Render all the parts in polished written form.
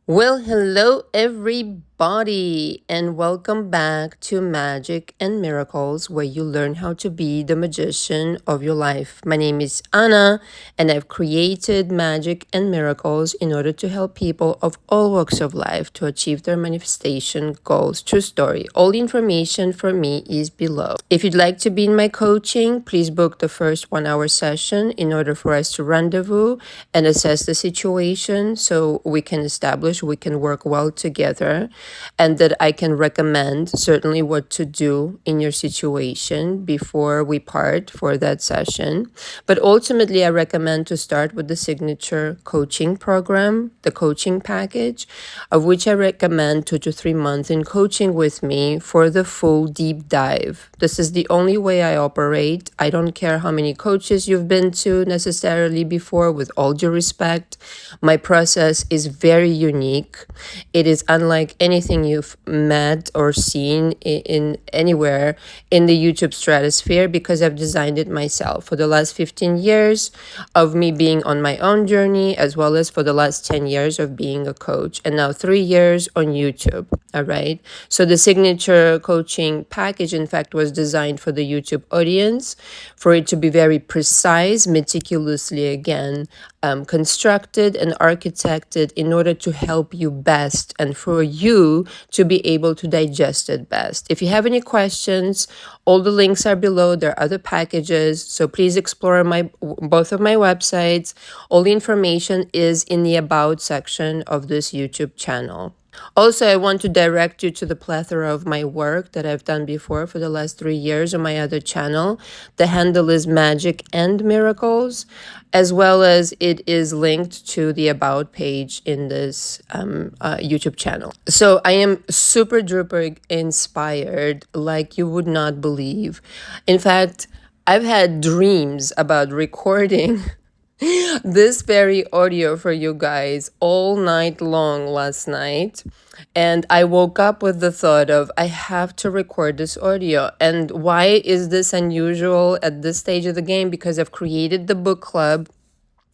Well, hello everybody, and welcome back to Magic and Miracles, where you learn how to be the magician of your life. My name is Anna, and I've created Magic and Miracles in order to help people of all walks of life to achieve their manifestation goals. True story. All the information for me is below. If you'd like to be in my coaching, please book the first 1 hour session in order for us to rendezvous and assess the situation so we can establish we can work well together, and that I can recommend certainly what to do in your situation before we part for that session. But ultimately, I recommend to start with the signature coaching program, the coaching package, of which I recommend 2 to 3 months in coaching with me for the full deep dive. This is the only way I operate. I don't care how many coaches you've been to necessarily before, with all due respect. My process is very unique. It is unlike anything you've met or seen in anywhere in the YouTube stratosphere, because I've designed it myself for the last 15 years of me being on my own journey, as well as for the last 10 years of being a coach, and now 3 years on YouTube. All right. So the signature coaching package, in fact, was designed for the YouTube audience, for it to be very precise, meticulously, again, constructed and architected in order to help you best and for you to be able to digest it best. If you have any questions, all the links are below. There are other packages, so please explore both of my websites. All the information is in the About section of this YouTube channel. Also, I want to direct you to the plethora of my work that I've done before for the last 3 years on my other channel. The handle is Magic and Miracles, as well as it is linked to the About page in this YouTube channel. So I am super duper inspired like you would not believe. In fact, I've had dreams about recording this very audio for you guys all night long last night. And I woke up with the thought of, I have to record this audio. And why is this unusual at this stage of the game? Because I've created the book club,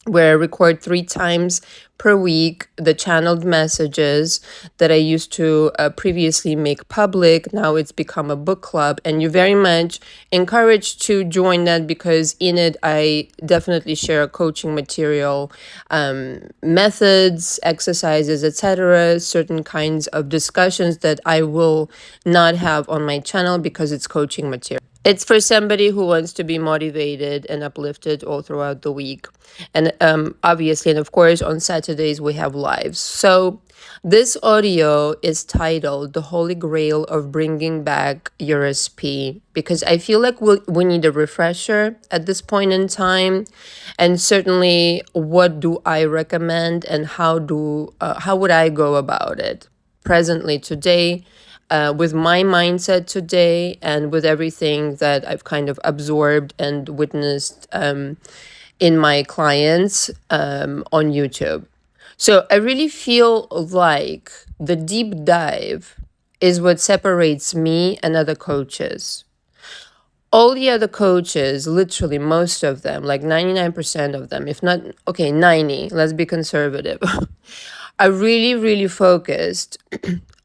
where I record 3 times per week the channeled messages that I used to previously make public. Now it's become a book club, and you're very much encouraged to join that, because in it I definitely share coaching material, methods, exercises, etc., certain kinds of discussions that I will not have on my channel because it's coaching material. It's for somebody who wants to be motivated and uplifted all throughout the week. And obviously, and of course, on Saturdays we have lives. So this audio is titled The Holy Grail of Bringing Back Your SP, because I feel like we need a refresher at this point in time. And certainly, what do I recommend, and how would I go about it presently today? With my mindset today, and with everything that I've kind of absorbed and witnessed in my clients on YouTube. So I really feel like the deep dive is what separates me and other coaches. All the other coaches, literally most of them, like 99% of them, if not, okay, 90, let's be conservative, are really, really focused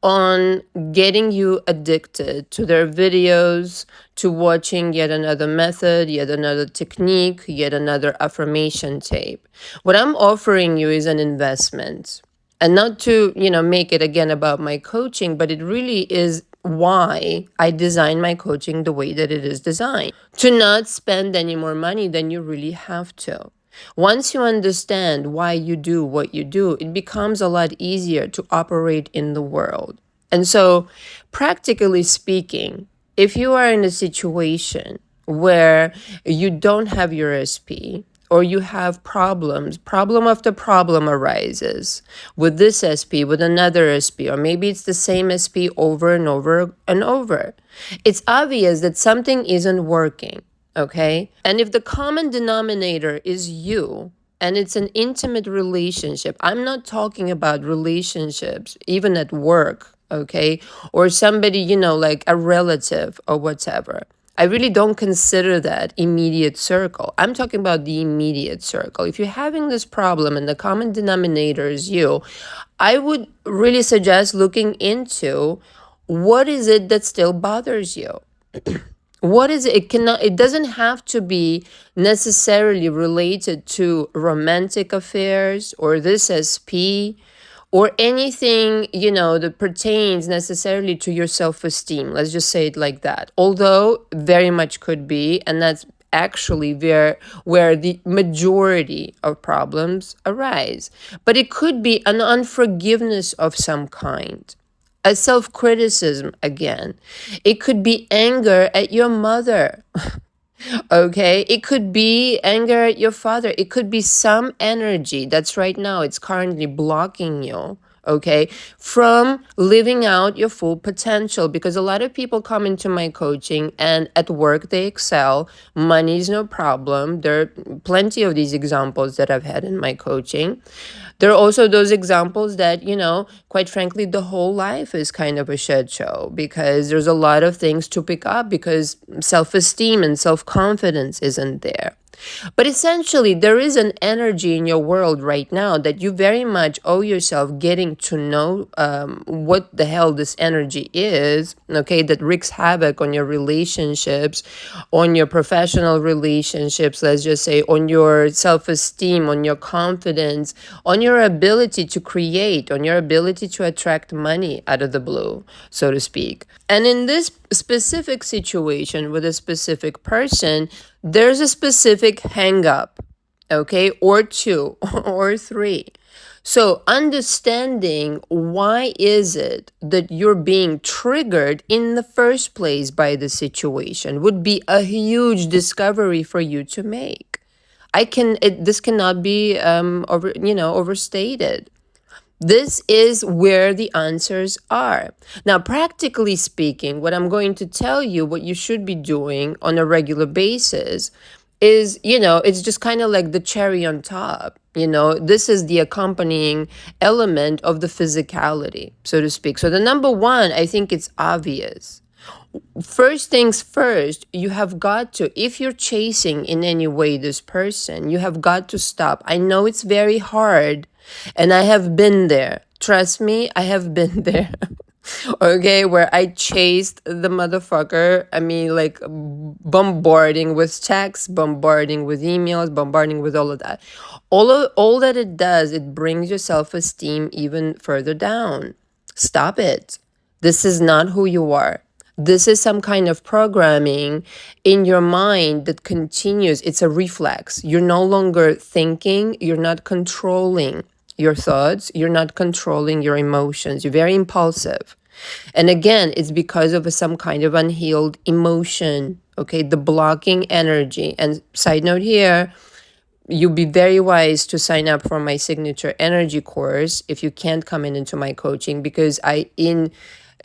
on getting you addicted to their videos, to watching yet another method, yet another technique, yet another affirmation tape. What I'm offering you is an investment. And not to, make it again about my coaching, but it really is why I design my coaching the way that it is designed. To not spend any more money than you really have to. Once you understand why you do what you do, it becomes a lot easier to operate in the world. And so, practically speaking, if you are in a situation where you don't have your SP, or you have problem after problem arises with this SP, with another SP, or maybe it's the same SP over and over and over, it's obvious that something isn't working. Okay. And if the common denominator is you, and it's an intimate relationship, I'm not talking about relationships, even at work, okay, or somebody, like a relative or whatever. I really don't consider that immediate circle. I'm talking about the immediate circle. If you're having this problem and the common denominator is you, I would really suggest looking into what is it that still bothers you. What is it? It doesn't have to be necessarily related to romantic affairs or this SP or anything, that pertains necessarily to your self-esteem. Let's just say it like that. Although very much could be, and that's actually where the majority of problems arise. But it could be an unforgiveness of some kind, a self-criticism again. It could be anger at your mother. Okay, it could be anger at your father. It could be some energy that's right now, it's currently blocking you, okay, from living out your full potential. Because a lot of people come into my coaching and at work they excel, money is no problem. There are plenty of these examples that I've had in my coaching. There are also those examples that, quite frankly, the whole life is kind of a shit show because there's a lot of things to pick up because self-esteem and self-confidence isn't there. But essentially, there is an energy in your world right now that you very much owe yourself getting to know what the hell this energy is, okay, that wreaks havoc on your relationships, on your professional relationships, let's just say, on your self-esteem, on your confidence, on your ability to create, on your ability to attract money out of the blue, so to speak. And in this specific situation with a specific person, there's a specific hang up, okay, or two or three. So understanding why is it that you're being triggered in the first place by the situation would be a huge discovery for you to make. This cannot be overstated. This is where the answers are. Now, practically speaking, what I'm going to tell you, what you should be doing on a regular basis is, it's just kind of like the cherry on top. This is the accompanying element of the physicality, so to speak. So the number one, I think it's obvious. First things first, you have got to, if you're chasing in any way this person, you have got to stop. I know it's very hard, and I have been there. Trust me, I have been there. Okay, where I chased the motherfucker. I mean, like bombarding with texts, bombarding with emails, bombarding with all of that. All that it does, it brings your self-esteem even further down. Stop it. This is not who you are. This is some kind of programming in your mind that continues. It's a reflex. You're no longer thinking. You're not controlling your thoughts. You're not controlling your emotions. You're very impulsive. And again, it's because of some kind of unhealed emotion, okay? The blocking energy. And side note here, you'll be very wise to sign up for my signature energy course if you can't come into my coaching, because I, in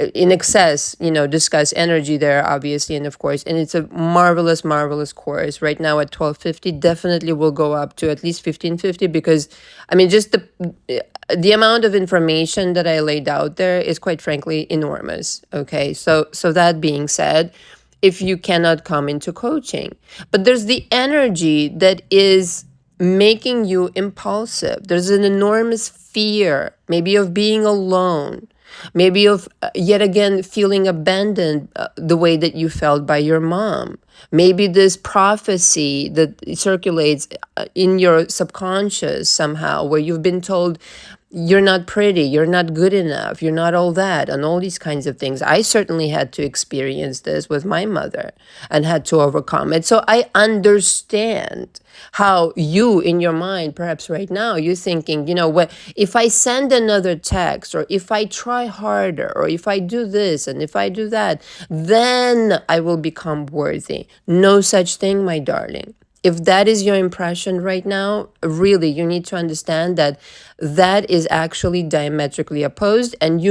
excess, discuss energy there, obviously, and of course, and it's a marvelous course. Right now at $1,250, definitely will go up to at least $1,550, because I mean, just the amount of information that I laid out there is quite frankly enormous. Okay, so that being said, if you cannot come into coaching, but there's the energy that is making you impulsive. There's an enormous fear, maybe of being alone, maybe of yet again feeling abandoned the way that you felt by your mom. Maybe this prophecy that circulates in your subconscious somehow, where you've been told you're not pretty, you're not good enough, you're not all that, and all these kinds of things. I certainly had to experience this with my mother and had to overcome it. So I understand how you, in your mind, perhaps right now, you're thinking, if I send another text, or if I try harder, or if I do this, and if I do that, then I will become worthy. No such thing, my darling. If that is your impression right now, really, you need to understand that that is actually diametrically opposed. And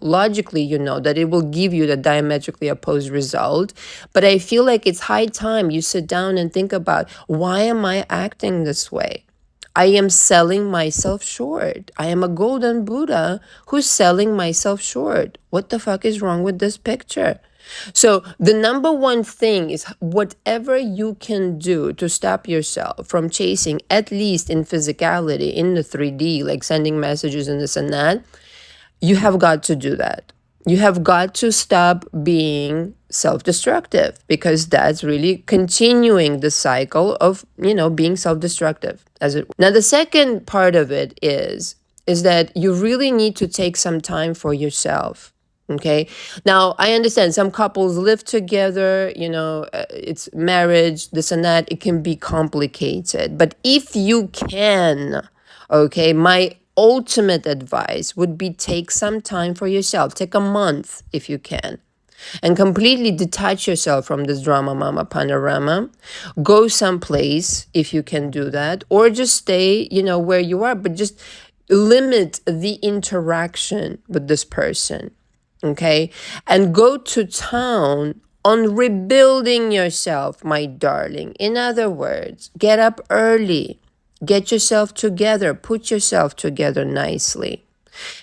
logically, that it will give you the diametrically opposed result. But I feel like it's high time you sit down and think about, why am I acting this way? I am selling myself short. I am a golden Buddha who's selling myself short. What the fuck is wrong with this picture? So the number one thing is whatever you can do to stop yourself from chasing, at least in physicality, in the 3D, like sending messages and this and that, you have got to do that. You have got to stop being self-destructive, because that's really continuing the cycle of, being self-destructive. Now, the second part of it is that you really need to take some time for yourself. Okay. Now, I understand some couples live together, it's marriage, this and that. It can be complicated. But if you can, okay, my ultimate advice would be take some time for yourself. Take a month if you can. And completely detach yourself from this drama mama panorama. Go someplace if you can do that. Or just stay, where you are. But just limit the interaction with this person. Okay? And go to town on rebuilding yourself, my darling. In other words, get up early. Get yourself together. Put yourself together nicely.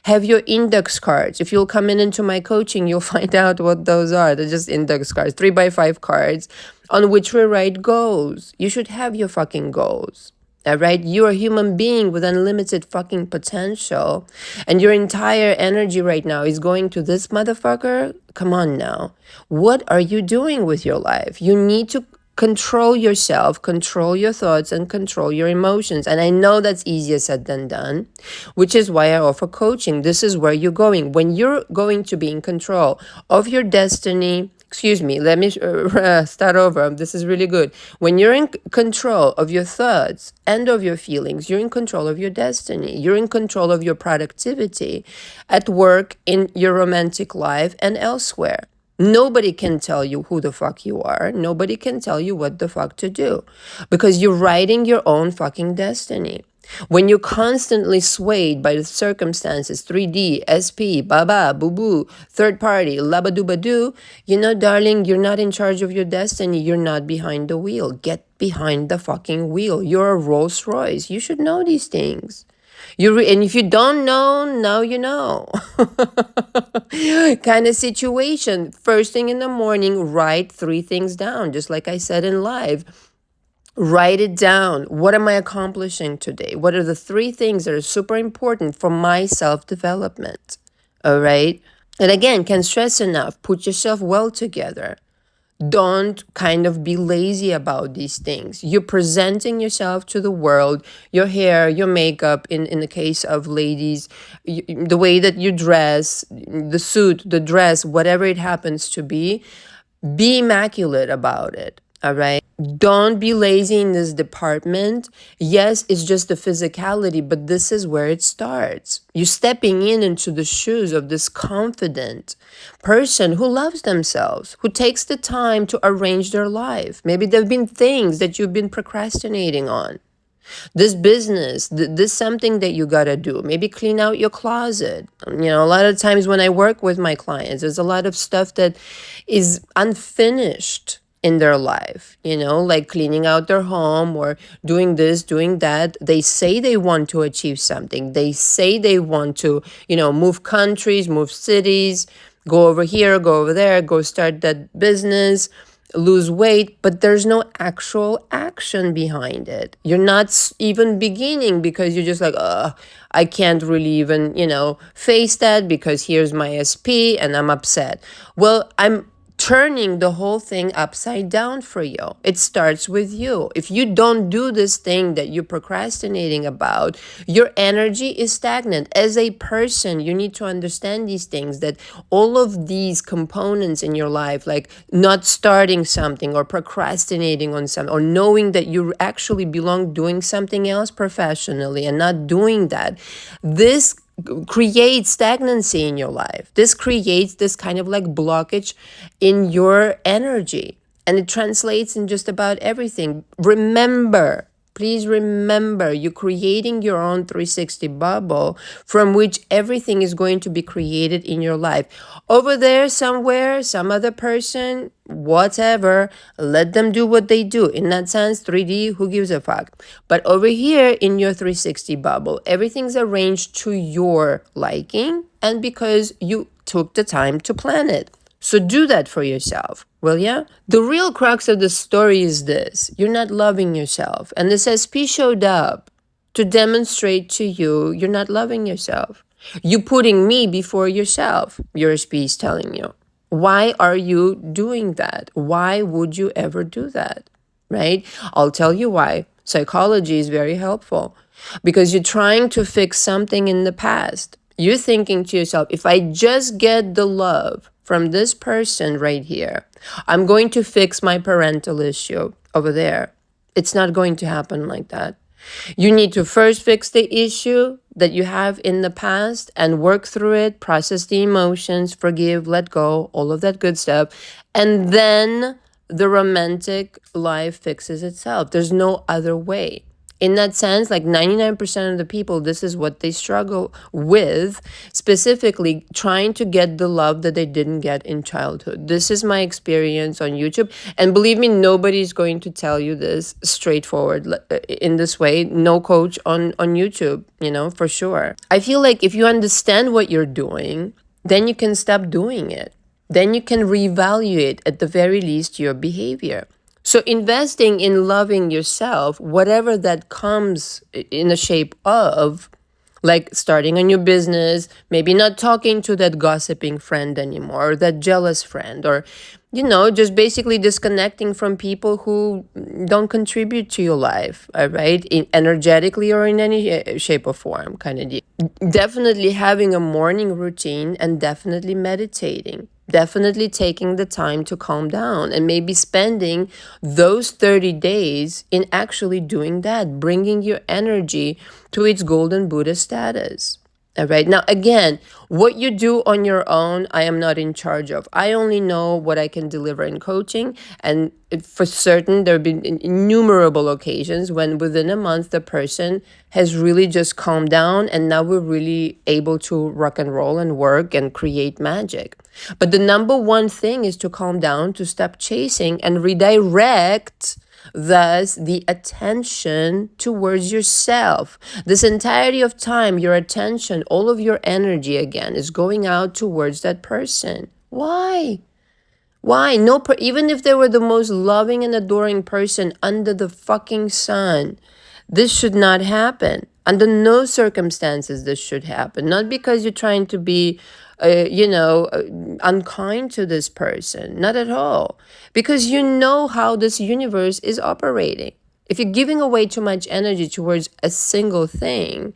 Have your index cards. If you'll come into my coaching, you'll find out what those are. They're just index cards, 3x5 cards on which we write goals. You should have your fucking goals. All right? You're a human being with unlimited fucking potential. And your entire energy right now is going to this motherfucker. Come on now. What are you doing with your life? You need to control yourself, control your thoughts, and control your emotions. And I know that's easier said than done, which is why I offer coaching. This is where you're going. When you're going to be in control of your destiny, let me start over. This is really good. When you're in control of your thoughts and of your feelings, you're in control of your destiny. You're in control of your productivity at work, in your romantic life, and elsewhere. Nobody can tell you who the fuck you are. Nobody can tell you what the fuck to do, because you're writing your own fucking destiny. When you're constantly swayed by the circumstances, 3D, SP, baba, boo-boo, third party, labadoo-badoo, darling, you're not in charge of your destiny. You're not behind the wheel. Get behind the fucking wheel. You're a Rolls Royce. You should know these things. And if you don't know, now you know. Kind of situation. First thing in the morning, write 3 things down, just like I said in live. Write it down. What am I accomplishing today? What are the 3 things that are super important for my self-development? All right? And again, can't stress enough. Put yourself well together. Don't kind of be lazy about these things. You're presenting yourself to the world, your hair, your makeup, in the case of ladies, the way that you dress, the suit, the dress, whatever it happens to be immaculate about it. All right. Don't be lazy in this department. Yes, it's just the physicality, but this is where it starts. You're stepping into the shoes of this confident person who loves themselves, who takes the time to arrange their life. Maybe there have been things that you've been procrastinating on. This business, this something that you gotta do. Maybe clean out your closet. A lot of times when I work with my clients, there's a lot of stuff that is unfinished in their life, like cleaning out their home or doing this, doing that. They say they want to achieve something. They say they want to, move countries, move cities, go over here, go over there, go start that business, lose weight, but there's no actual action behind it. You're not even beginning because you're just like, I can't really even, face that because here's my SP and I'm upset. Well, I'm turning the whole thing upside down for you. It starts with you. If you don't do this thing that you're procrastinating about, your energy is stagnant. As a person, you need to understand these things, that all of these components in your life, like not starting something or procrastinating on something, or knowing that you actually belong doing something else professionally and not doing that, this creates stagnancy in your life. This creates this kind of like blockage in your energy, and it translates in just about everything. Please remember, you're creating your own 360 bubble from which everything is going to be created in your life. Over there somewhere, some other person, whatever, let them do what they do. In that sense, 3D, who gives a fuck? But over here in your 360 bubble, everything's arranged to your liking and because you took the time to plan it. So do that for yourself, will ya? The real crux of the story is this: you're not loving yourself. And this SP showed up to demonstrate to you you're not loving yourself. You putting me before yourself, your SP is telling you. Why are you doing that? Why would you ever do that? Right? I'll tell you why. Psychology is very helpful because you're trying to fix something in the past. You're thinking to yourself, if I just get the love from this person right here, I'm going to fix my parental issue over there. It's not going to happen like that. You need to first fix the issue that you have in the past and work through it, process the emotions, forgive, let go, all of that good stuff. And then the romantic life fixes itself. There's no other way. In that sense, like 99% of the people, this is what they struggle with, specifically trying to get the love that they didn't get in childhood. This is my experience on YouTube. And believe me, nobody's going to tell you this straightforward in this way. No coach on YouTube, for sure. I feel like if you understand what you're doing, then you can stop doing it. Then you can reevaluate at the very least your behavior. So investing in loving yourself, whatever that comes in the shape of, like starting a new business, maybe not talking to that gossiping friend anymore, or that jealous friend, or, just basically disconnecting from people who don't contribute to your life, right? Energetically or in any shape or form, kind of deal. Definitely having a morning routine and definitely meditating. Definitely taking the time to calm down and maybe spending those 30 days in actually doing that, bringing your energy to its golden Buddha status. All right. Now, again, what you do on your own, I am not in charge of. I only know what I can deliver in coaching. And for certain, there have been innumerable occasions when within a month, the person has really just calmed down. And now we're really able to rock and roll and work and create magic. But the number one thing is to calm down, to stop chasing and redirect thus the attention towards yourself. This entirety of time, your attention, all of your energy again is going out towards that person. Why? Why? No, even if they were the most loving and adoring person under the fucking sun, this should not happen. Under no circumstances this should happen. Not because you're trying to be, unkind to this person. Not at all. Because you know how this universe is operating. If you're giving away too much energy towards a single thing,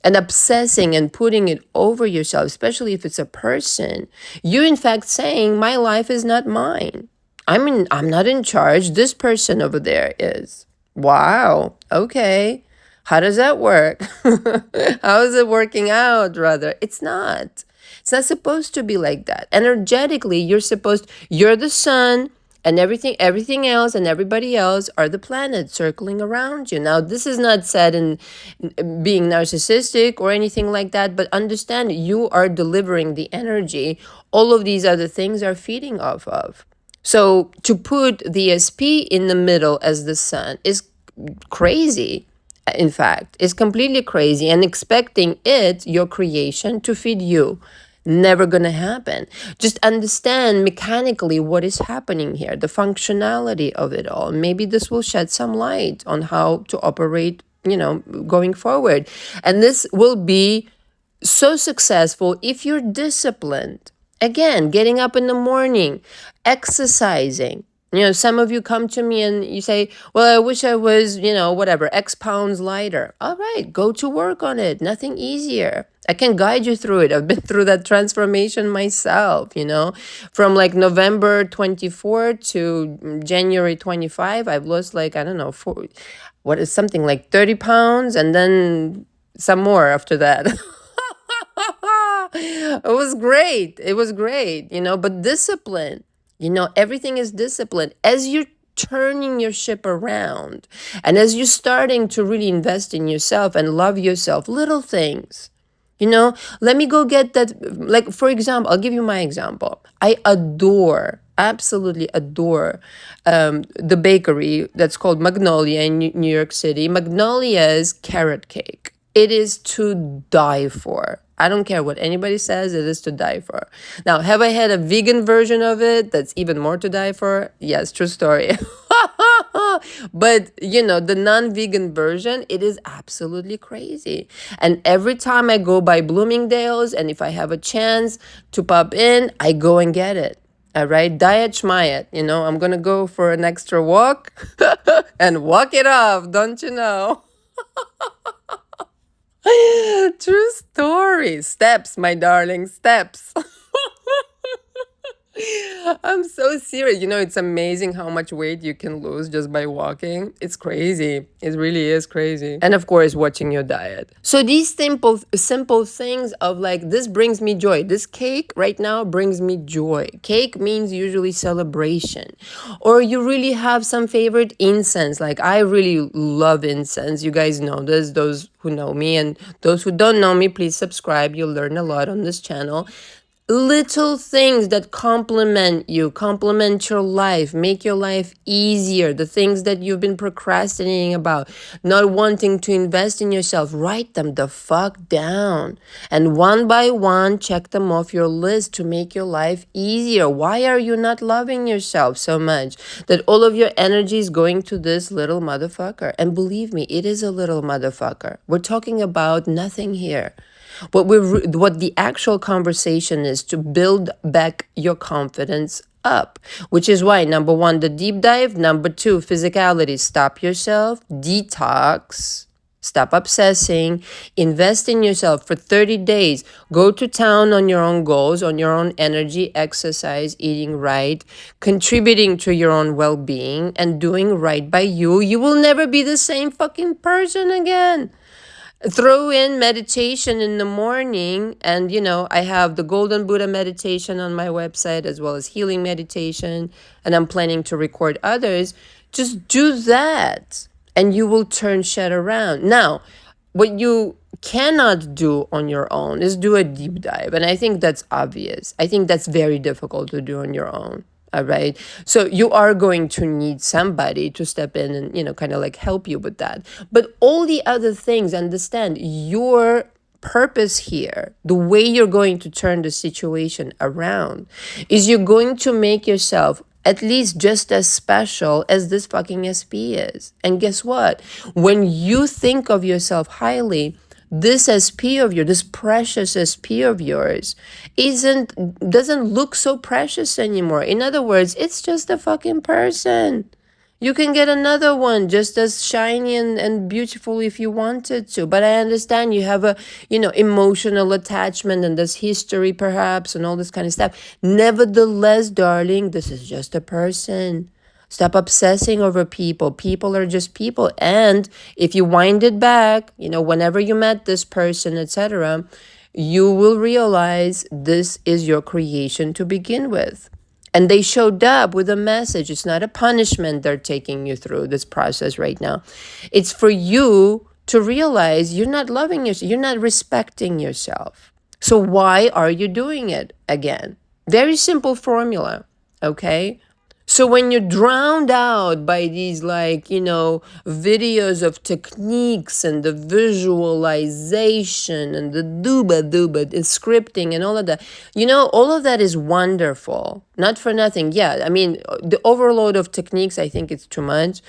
and obsessing and putting it over yourself, especially if it's a person, you're in fact saying, my life is not mine. I'm not in charge. This person over there is. Wow. Okay. How does that work? How is it working out, rather? It's not. It's not supposed to be like that. Energetically, you're the sun, and everything else and everybody else are the planets circling around you. Now, this is not said in being narcissistic or anything like that, but understand you are delivering the energy all of these other things are feeding off of. So to put the SP in the middle as the sun is crazy. In fact, is completely crazy, and expecting it, your creation, to feed you. Never gonna happen. Just understand mechanically what is happening here, the functionality of it all. Maybe this will shed some light on how to operate, going forward. And this will be so successful if you're disciplined. Again, getting up in the morning, exercising. Some of you come to me and you say, well, I wish I was, whatever, X pounds lighter. All right, go to work on it. Nothing easier. I can guide you through it. I've been through that transformation myself, from like November 24 to January 25, I've lost like, I don't know, something like 30 pounds and then some more after that. It was great. It was great, but discipline. Everything is discipline. As you're turning your ship around and as you're starting to really invest in yourself and love yourself, little things, let me go get that. Like, for example, I'll give you my example. I absolutely adore the bakery that's called Magnolia in New York City. Magnolia's carrot cake. It is to die for. I don't care what anybody says, it is to die for. Now, have I had a vegan version of it that's even more to die for? Yes, true story. But, the non-vegan version, it is absolutely crazy. And every time I go by Bloomingdale's, and if I have a chance to pop in, I go and get it. All right, diet schmiet, I'm gonna go for an extra walk and walk it off, don't you know? True story. Steps, my darling, steps. I'm so serious. It's amazing how much weight you can lose just by walking. It's crazy. It really is crazy. And of course, watching your diet. So these simple things of like, this brings me joy. This cake right now brings me joy. Cake means usually celebration. Or you really have some favorite incense. Like I really love incense. You guys know this, those who know me, and those who don't know me, please subscribe. You'll learn a lot on this channel. Little things that complement you, complement your life, make your life easier. The things that you've been procrastinating about, not wanting to invest in yourself, write them the fuck down. And one by one, check them off your list to make your life easier. Why are you not loving yourself so much that all of your energy is going to this little motherfucker? And believe me, it is a little motherfucker. We're talking about nothing here. What the actual conversation is to build back your confidence up, which is why number one, the deep dive, number two, physicality, stop yourself, detox, stop obsessing, invest in yourself for 30 days, go to town on your own goals, on your own energy, exercise, eating right, contributing to your own well-being, and doing right by you. You will never be the same fucking person again. Throw in meditation in the morning, and I have the Golden Buddha meditation on my website as well as healing meditation, and I'm planning to record others. Just do that and you will turn shit around. Now, what you cannot do on your own is do a deep dive, and I think that's obvious. I think that's very difficult to do on your own. All right. So you are going to need somebody to step in and, kind of like help you with that. But all the other things, understand your purpose here, the way you're going to turn the situation around is you're going to make yourself at least just as special as this fucking SP is. And guess what? When you think of yourself highly, this SP of yours, this precious SP of yours, doesn't look so precious anymore. In other words, it's just a fucking person. You can get another one just as shiny and beautiful if you wanted to. But I understand you have a, emotional attachment and this history perhaps and all this kind of stuff. Nevertheless, darling, this is just a person. Stop obsessing over people. People are just people. And if you wind it back, whenever you met this person, etc., you will realize this is your creation to begin with. And they showed up with a message. It's not a punishment they're taking you through this process right now. It's for you to realize you're not loving yourself. You're not respecting yourself. So why are you doing it again? Very simple formula, okay? So when you're drowned out by these videos of techniques and the visualization and the and scripting and all of that, all of that is wonderful. Not for nothing. Yeah, I mean, the overload of techniques, I think it's too much.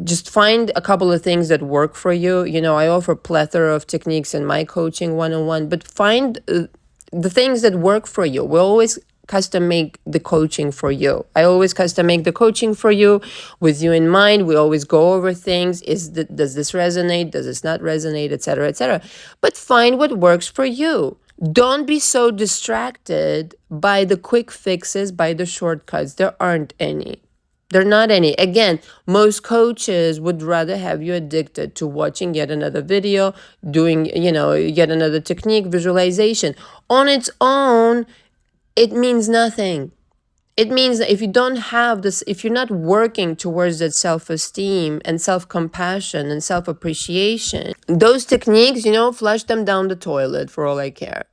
Just find a couple of things that work for you. I offer a plethora of techniques in my coaching one-on-one, but find the things that work for you. We always custom make the coaching for you. I always custom make the coaching for you with you in mind. We always go over things. Does this resonate? Does this not resonate? Etc., etc. But find what works for you. Don't be so distracted by the quick fixes, by the shortcuts. There aren't any. There are not any. Again, most coaches would rather have you addicted to watching yet another video, doing, yet another technique, visualization. On its own, it means nothing. It means that if you don't have this, if you're not working towards that self-esteem and self-compassion and self-appreciation, those techniques, flush them down the toilet for all I care.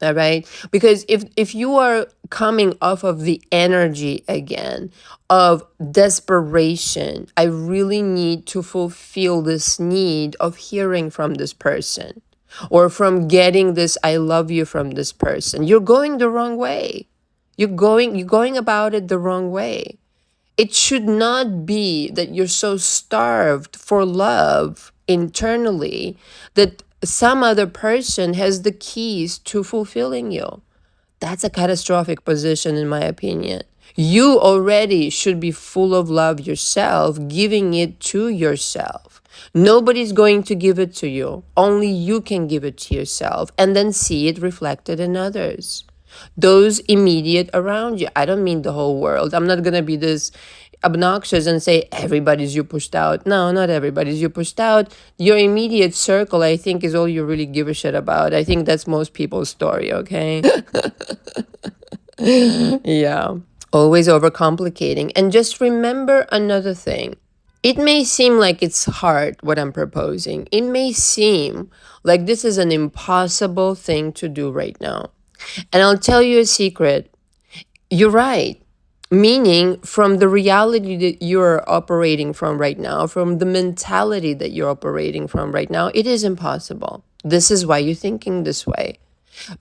All right? Because if you are coming off of the energy again of desperation, I really need to fulfill this need of hearing from this person. or from getting this I love you from this person. You're going the wrong way. You're going about it the wrong way. It should not be that you're so starved for love internally that some other person has the keys to fulfilling you. That's a catastrophic position, in my opinion. You already should be full of love yourself, giving it to yourself. Nobody's going to give it to you. Only you can give it to yourself and then see it reflected in others. Those immediate around you. I don't mean the whole world. I'm not going to be this obnoxious and say everybody's you pushed out. No, not everybody's you pushed out. Your immediate circle, I think, is all you really give a shit about. I think that's most people's story, okay? Yeah. Always overcomplicating. And just remember another thing. It may seem like it's hard what I'm proposing. It may seem like this is an impossible thing to do right now. And I'll tell you a secret. You're right. Meaning, from the reality that you're operating from right now, from the mentality that you're operating from right now, it is impossible. This is why you're thinking this way.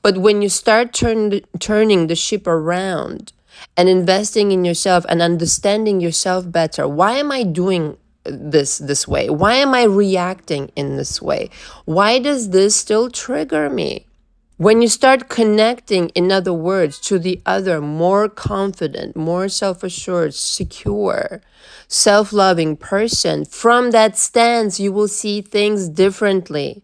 But when you start turning the ship around and investing in yourself and understanding yourself better, why am I doing this way? Why am I reacting in this way? Why does this still trigger me? When you start connecting, in other words, to the other, more confident, more self-assured, secure, self-loving person, from that stance, you will see things differently.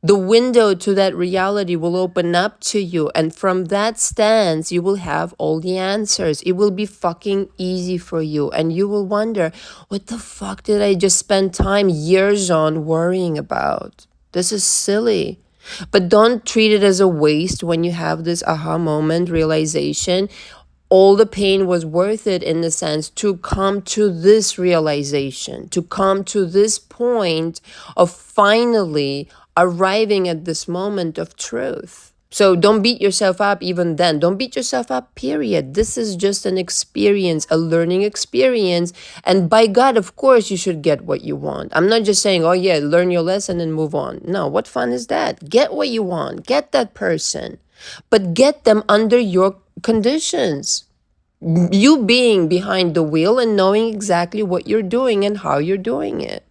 The window to that reality will open up to you. And from that stance, you will have all the answers. It will be fucking easy for you. And you will wonder, what the fuck did I just spend time, years on worrying about? This is silly. But don't treat it as a waste when you have this aha moment realization. All the pain was worth it, in the sense to come to this realization, to come to this point of finally arriving at this moment of truth. So don't beat yourself up even then. Don't beat yourself up, period. This is just an experience, a learning experience. And by God, of course, you should get what you want. I'm not just saying, oh yeah, learn your lesson and move on. No, what fun is that? Get what you want. Get that person. But get them under your conditions. You being behind the wheel and knowing exactly what you're doing and how you're doing it.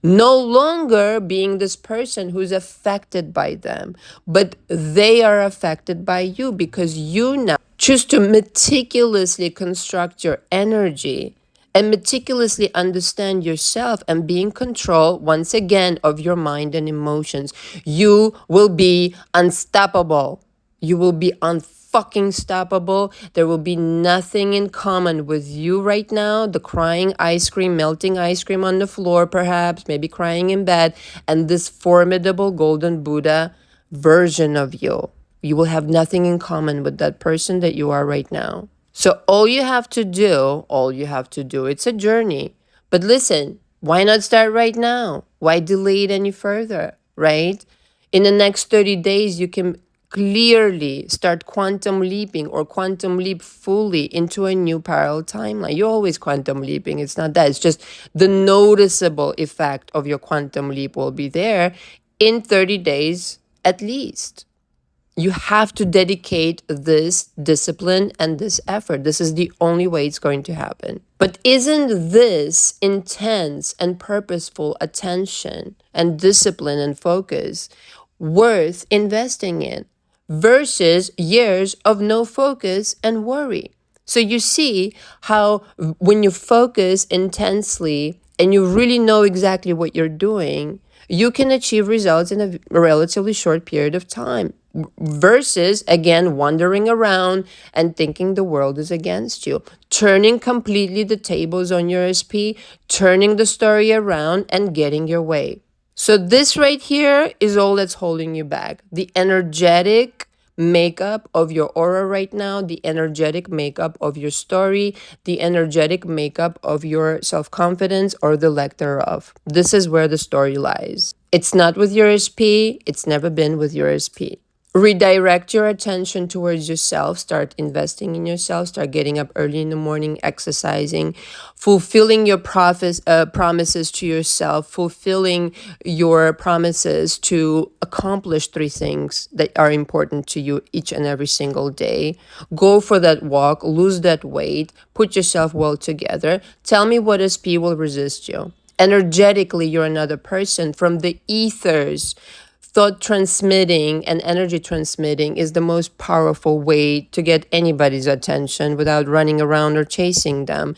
No longer being this person who's affected by them, but they are affected by you, because you now choose to meticulously construct your energy and meticulously understand yourself and be in control, once again, of your mind and emotions. You will be unstoppable. You will be unfucking stoppable. There will be nothing in common with you right now. The crying ice cream, melting ice cream on the floor, perhaps, maybe crying in bed, and this formidable golden Buddha version of you. You will have nothing in common with that person that you are right now. So all you have to do, it's a journey. But listen, why not start right now? Why delay it any further, right? In the next 30 days, you can clearly start quantum leaping, or quantum leap fully into a new parallel timeline. You're always quantum leaping. It's not that. It's just the noticeable effect of your quantum leap will be there in 30 days at least. You have to dedicate this discipline and this effort. This is the only way it's going to happen. But isn't this intense and purposeful attention and discipline and focus worth investing in versus years of no focus and worry? So you see how when you focus intensely and you really know exactly what you're doing, you can achieve results in a relatively short period of time, versus, again, wandering around and thinking the world is against you, turning completely the tables on your SP, turning the story around and getting your way. So this right here is all that's holding you back. The energetic makeup of your aura right now, the energetic makeup of your story, the energetic makeup of your self-confidence, or the lack thereof. This is where the story lies. It's not with your SP. It's never been with your SP. redirect your attention towards yourself, start investing in yourself, start getting up early in the morning, exercising, fulfilling your promises to yourself, fulfilling your promises to accomplish 3 things that are important to you each and every single day. Go for that walk, lose that weight, put yourself well together. Tell me what SP will resist you. Energetically, you're another person. From the ethers, thought transmitting and energy transmitting is the most powerful way to get anybody's attention without running around or chasing them.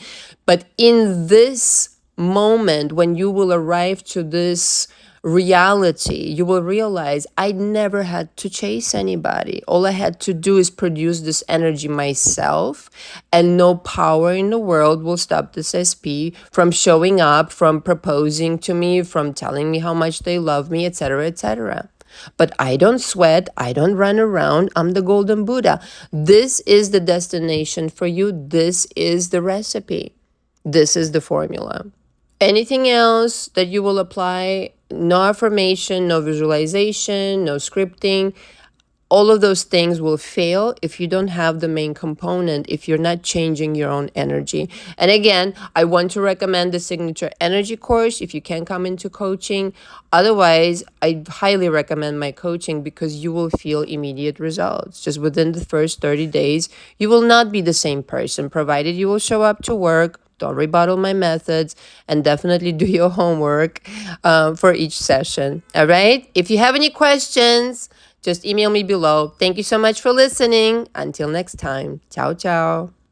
But in this moment, when you will arrive to this reality, you will realize I never had to chase anybody. All I had to do is produce this energy myself, and no power in the world will stop this SP from showing up, from proposing to me, from telling me how much they love me, etc., etc. But I don't sweat, I don't run around, I'm the golden Buddha. This is the destination for you. This is the recipe. This is the formula. Anything else that you will apply, no affirmation, no visualization, no scripting, all of those things will fail if you don't have the main component, if you're not changing your own energy. And again, I want to recommend the Signature Energy course if you can come into coaching. Otherwise, I highly recommend my coaching because you will feel immediate results. Just within the first 30 days, you will not be the same person, provided you will show up to work. Don't rebuttal my methods, and definitely do your homework for each session. All right? If you have any questions, just email me below. Thank you so much for listening. Until next time. Ciao, ciao.